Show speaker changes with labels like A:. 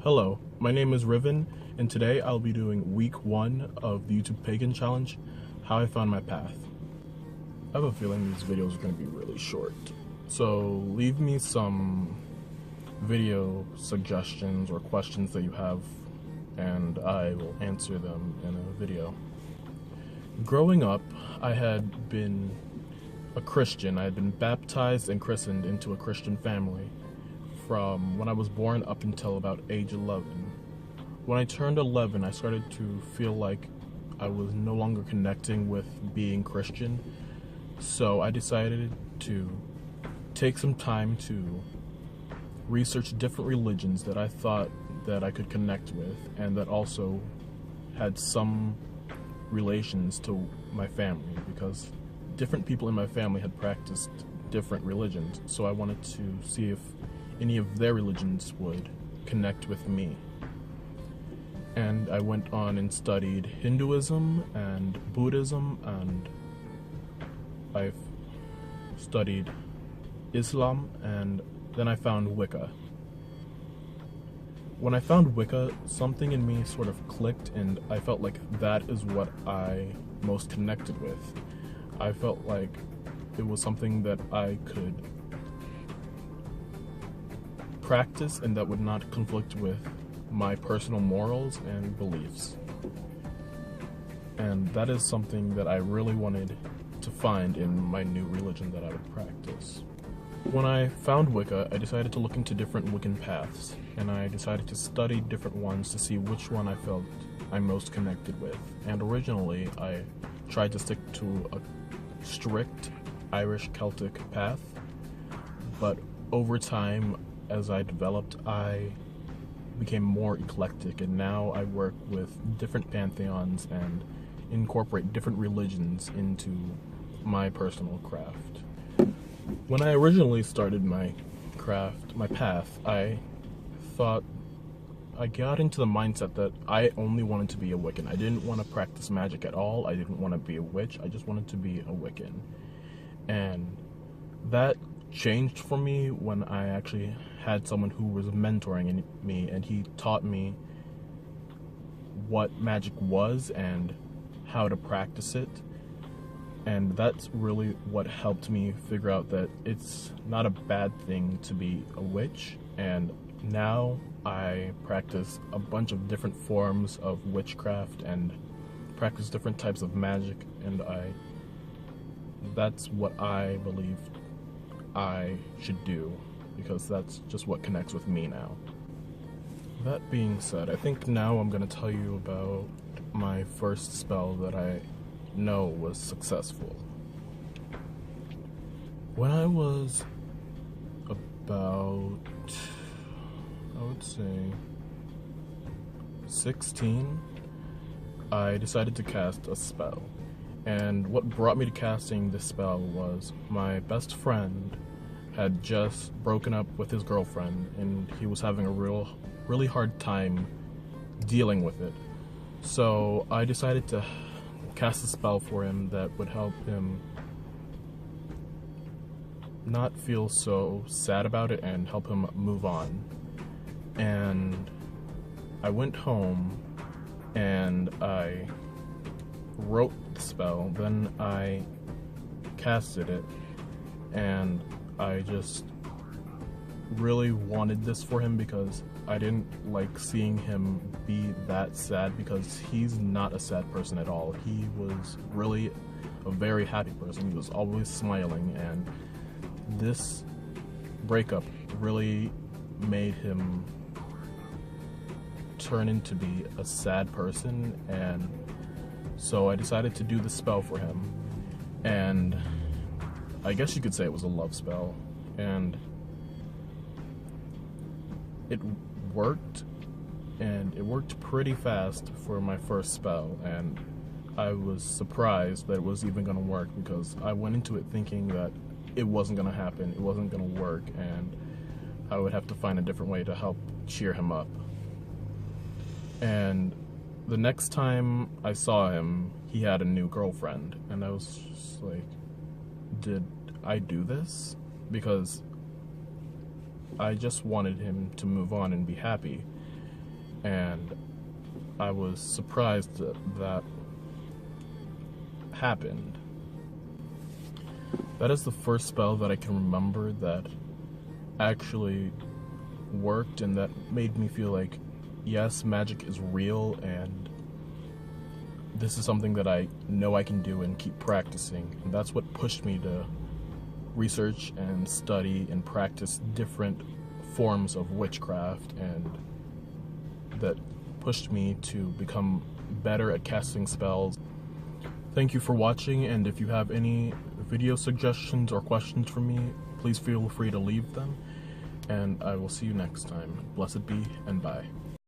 A: Hello, my name is Riven, and today I'll be doing week 1 of the YouTube Pagan challenge, how I found my path. I have a feeling these videos are going to be really short, so leave me some video suggestions or questions that you have, and I will answer them in a video. Growing up, I had been a Christian. I had been baptized and christened into a Christian family from when I was born up until about age 11. When I turned 11, I started to feel like I was no longer connecting with being Christian, so I decided to take some time to research different religions that I thought that I could connect with and that also had some relations to my family, because different people in my family had practiced different religions, so I wanted to see if any of their religions would connect with me. And I went on and studied Hinduism and Buddhism, and I've studied Islam, and then I found Wicca. When I found Wicca, something in me sort of clicked, and I felt like that is what I most connected with. I felt like it was something that I could practice and that would not conflict with my personal morals and beliefs. And that is something that I really wanted to find in my new religion that I would practice. When I found Wicca, I decided to look into different Wiccan paths, and I decided to study different ones to see which one I felt I'm most connected with. And originally, I tried to stick to a strict Irish Celtic path, but over time, as I developed, I became more eclectic, and now I work with different pantheons and incorporate different religions into my personal craft. When I originally started my path, I got into the mindset that I only wanted to be a Wiccan. I didn't want to practice magic at all. I didn't want to be a witch. I just wanted to be a Wiccan. And that changed for me when I actually had someone who was mentoring me, and he taught me what magic was and how to practice it. And that's really what helped me figure out that it's not a bad thing to be a witch. And now I practice a bunch of different forms of witchcraft and practice different types of magic, and that's what I believe I should do, because that's just what connects with me now. That being said, I think now I'm going to tell you about my first spell that I know was successful. When I was about, I would say, 16, I decided to cast a spell. And what brought me to casting this spell was my best friend had just broken up with his girlfriend, and he was having a really hard time dealing with it. So I decided to cast a spell for him that would help him not feel so sad about it and help him move on. And I went home and I wrote the spell, then I casted it, and I just really wanted this for him because I didn't like seeing him be that sad, because he's not a sad person at all. He was really a very happy person. He was always smiling, and this breakup really made him turn into be a sad person. And so I decided to do the spell for him, and I guess you could say it was a love spell, and it worked, and it worked pretty fast for my first spell, and I was surprised that it was even going to work, because I went into it thinking that it wasn't going to happen, it wasn't going to work, and I would have to find a different way to help cheer him up. And the next time I saw him, he had a new girlfriend, and I was just like, did I do this? Because I just wanted him to move on and be happy. and I was surprised that that happened. That is the first spell that I can remember that actually worked and that made me feel like, yes, magic is real and this is something that I know I can do and keep practicing. And that's what pushed me to research and study and practice different forms of witchcraft, and that pushed me to become better at casting spells. Thank you for watching, and if you have any video suggestions or questions for me, please feel free to leave them, and I will see you next time. Blessed be, and bye.